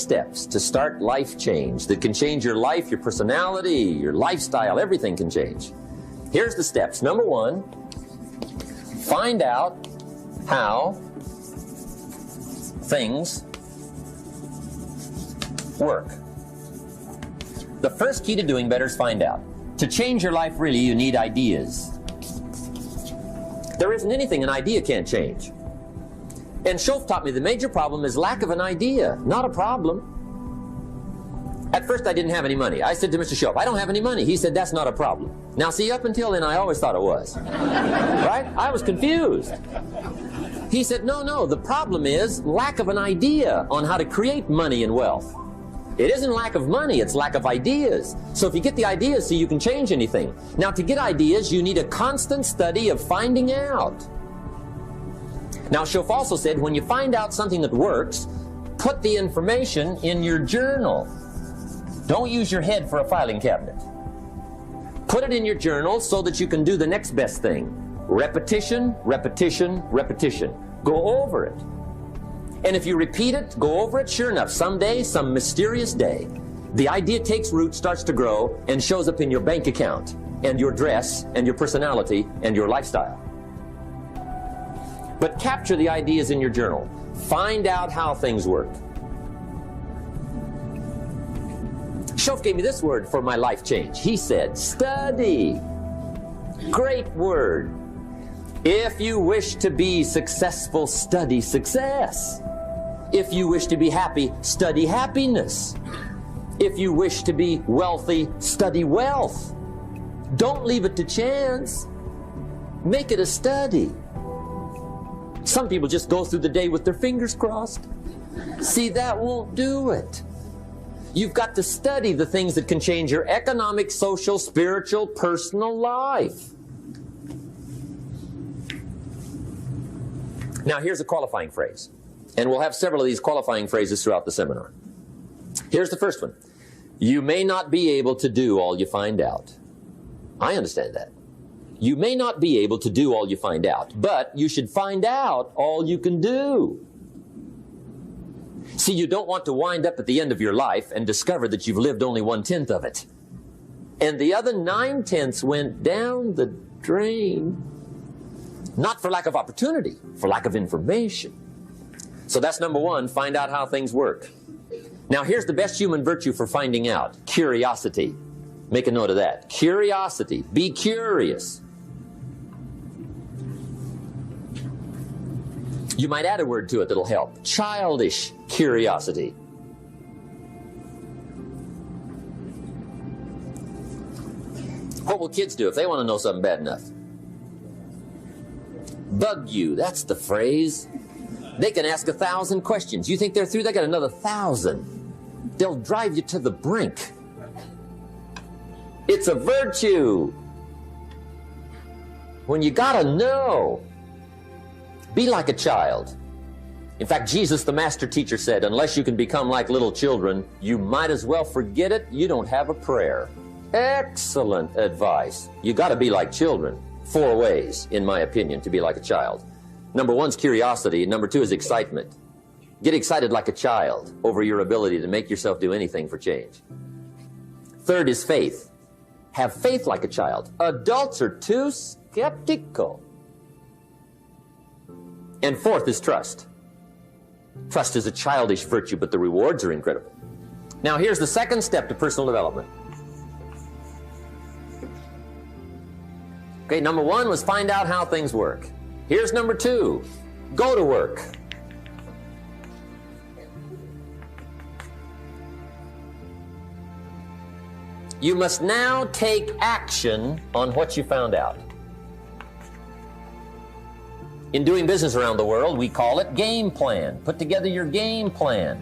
steps to start life change that can change your life, your personality, your lifestyle, everything can change. Here's the steps. Number one, find out how things work. The first key to doing better is find out. To change your life, really, you need ideas. There isn't anything an idea can't change. And Schoaf taught me the major problem is lack of an idea, not a problem. At first I didn't have any money. I said to Mr. Schoaf, I don't have any money. He said, that's not a problem. Now see, up until then I always thought it was. Right? I was confused. He said, no, the problem is lack of an idea on how to create money and wealth. It isn't lack of money, it's lack of ideas. So if you get the ideas, see, you can change anything. Now to get ideas, you need a constant study of finding out. Now Schoaf also said, when you find out something that works, put the information in your journal. Don't use your head for a filing cabinet. Put it in your journal so that you can do the next best thing. Repetition, repetition, repetition. Go over it. And if you repeat it, go over it, sure enough, someday, some mysterious day, the idea takes root, starts to grow, and shows up in your bank account, and your dress, and your personality, and your lifestyle. But capture the ideas in your journal. Find out how things work. Schoaf gave me this word for my life change. He said, study. Great word. If you wish to be successful, study success. If you wish to be happy, study happiness. If you wish to be wealthy, study wealth. Don't leave it to chance. Make it a study. Some people just go through the day with their fingers crossed. See, that won't do it. You've got to study the things that can change your economic, social, spiritual, personal life. Now here's a qualifying phrase. And we'll have several of these qualifying phrases throughout the seminar. Here's the first one. You may not be able to do all you find out. I understand that. You may not be able to do all you find out, but you should find out all you can do. See, you don't want to wind up at the end of your life and discover that you've lived only 1/10 of it. And the other 9/10 went down the drain. Not for lack of opportunity, for lack of information. So that's number one, find out how things work. Now here's the best human virtue for finding out, curiosity. Make a note of that. Curiosity. Be curious. You might add a word to it that'll help. Childish curiosity. What will kids do if they want to know something bad enough? Bug you, that's the phrase. They can ask 1,000 questions. You think they're through? They got another 1,000. They'll drive you to the brink. It's a virtue. When you gotta know, be like a child. In fact, Jesus, the master teacher, said, unless you can become like little children, you might as well forget it. You don't have a prayer. Excellent advice. You gotta be like children. 4 ways, in my opinion, to be like a child. Number 1 is curiosity. Number 2 is excitement. Get excited like a child over your ability to make yourself do anything for change. 3rd is faith. Have faith like a child. Adults are too skeptical. And 4th is trust. Trust is a childish virtue, but the rewards are incredible. Now here's the 2nd step to personal development. Okay, number 1 was find out how things work. Here's number 2, go to work. You must now take action on what you found out. In doing business around the world, we call it game plan. Put together your game plan.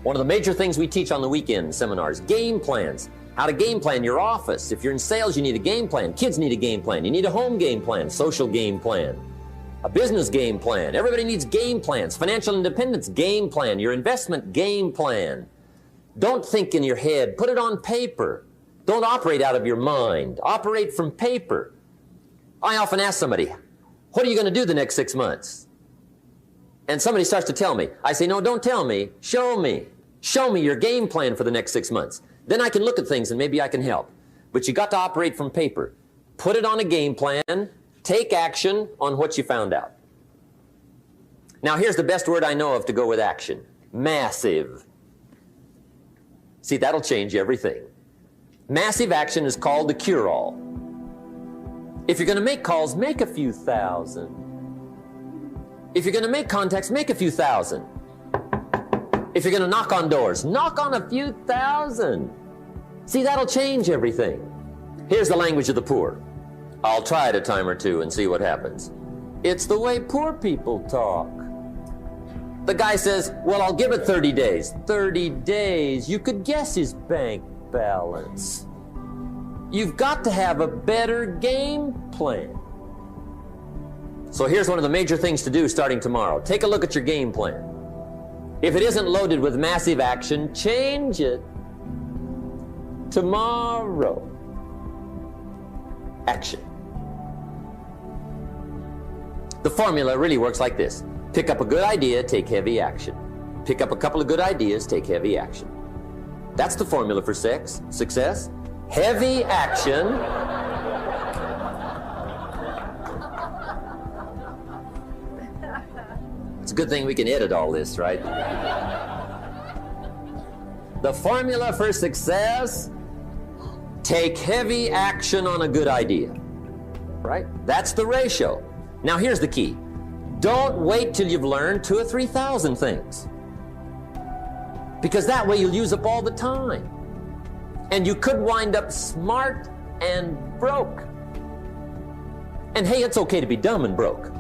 One of the major things we teach on the weekend seminars, game plans. How to game plan your office. If you're in sales, you need a game plan. Kids need a game plan. You need a home game plan, social game plan, a business game plan. Everybody needs game plans. Financial independence, game plan. Your investment, game plan. Don't think in your head. Put it on paper. Don't operate out of your mind. Operate from paper. I often ask somebody, what are you going to do the next 6 months? and somebody starts to tell me, I say, no, don't tell me, show me. Show me your game plan for the next 6 months. Then I can look at things and maybe I can help. But you got to operate from paper. Put it on a game plan, take action on what you found out. Now here's the best word I know of to go with action. Massive. See, that'll change everything. Massive action is called the cure-all. If you're going to make calls, make a few thousand. If you're going to make contacts, make a few thousand. If you're going to knock on doors, knock on a few thousand. See, that'll change everything. Here's the language of the poor. I'll try it a time or two and see what happens. It's the way poor people talk. The guy says, well, I'll give it 30 days. 30 days, you could guess his bank balance. You've got to have a better game plan. So here's one of the major things to do starting tomorrow. Take a look at your game plan. If it isn't loaded with massive action, change it. Tomorrow. Action. The formula really works like this. Pick up a good idea, take heavy action. Pick up a couple of good ideas, take heavy action. That's the formula for success. Heavy action. It's a good thing we can edit all this, right? The formula for success, take heavy action on a good idea, right? That's the ratio. Now here's the key. Don't wait till you've learned 2,000 or 3,000 things. Because that way you'll use up all the time. And you could wind up smart and broke. And hey, it's okay to be dumb and broke.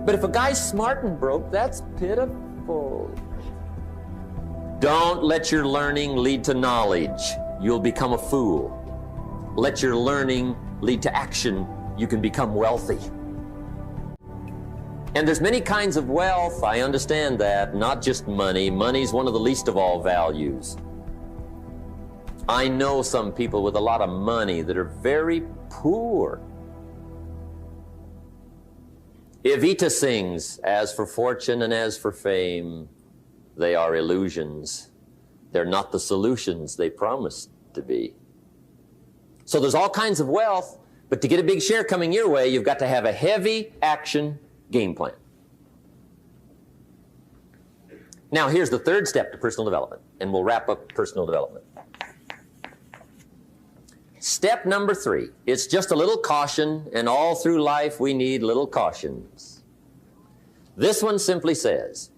But if a guy's smart and broke, that's pitiful. Don't let your learning lead to knowledge. You'll become a fool. Let your learning lead to action. You can become wealthy. And there's many kinds of wealth, I understand that, not just money. Money's one of the least of all values. I know some people with a lot of money that are very poor. Evita sings, as for fortune and as for fame, they are illusions. They're not the solutions they promised to be. So there's all kinds of wealth, but to get a big share coming your way, you've got to have a heavy action game plan. Now here's the third step to personal development, and we'll wrap up personal development. Step number 3, it's just a little caution, and all through life we need little cautions. This one simply says,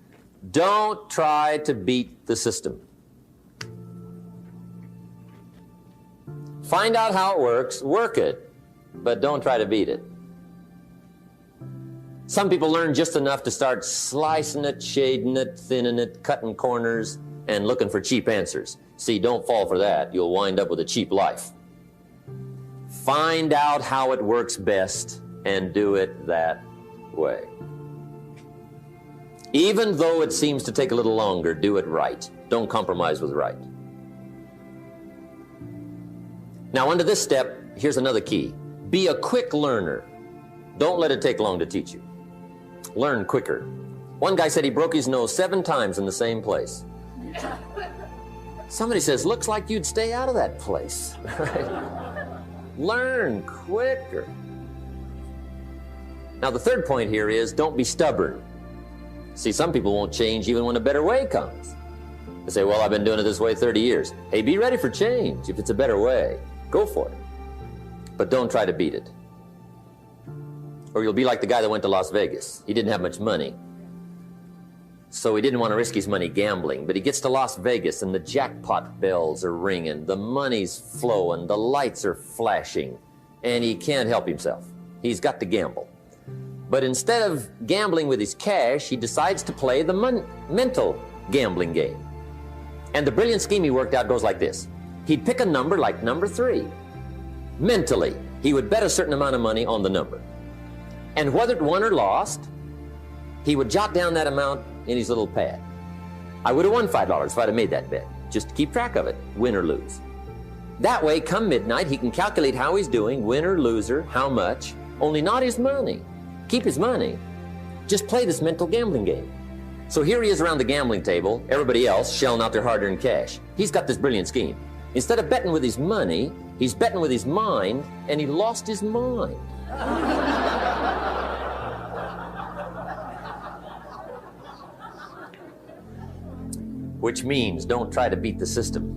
don't try to beat the system. Find out how it works, work it, but don't try to beat it. Some people learn just enough to start slicing it, shading it, thinning it, cutting corners, and looking for cheap answers. See, don't fall for that. You'll wind up with a cheap life. Find out how it works best and do it that way. Even though it seems to take a little longer, do it right. Don't compromise with right. Now, under this step, here's another key. Be a quick learner. Don't let it take long to teach you. Learn quicker. One guy said he broke his nose 7 times in the same place. Somebody says, looks like you'd stay out of that place. Learn quicker. Now, the third point here is don't be stubborn. See, some people won't change even when a better way comes. They say, well, I've been doing it this way 30 years. Hey, be ready for change. If it's a better way, go for it. But don't try to beat it. Or you'll be like the guy that went to Las Vegas. He didn't have much money, so he didn't want to risk his money gambling. But he gets to Las Vegas and the jackpot bells are ringing, the money's flowing, the lights are flashing, and he can't help himself. He's got to gamble. But instead of gambling with his cash, he decides to play the mental gambling game. And the brilliant scheme he worked out goes like this. He'd pick a number like number 3. Mentally, he would bet a certain amount of money on the number. And whether it won or lost, he would jot down that amount in his little pad. I would have won $5 if I'd have made that bet. Just to keep track of it, win or lose. That way, come midnight, he can calculate how he's doing, win or loser, how much, only not his money. Keep his money, Just play this mental gambling game. So here he is around the gambling table, everybody else shelling out their hard-earned cash. He's got this brilliant scheme. Instead of betting with his money, he's betting with his mind, and he lost his mind. Which means don't try to beat the system.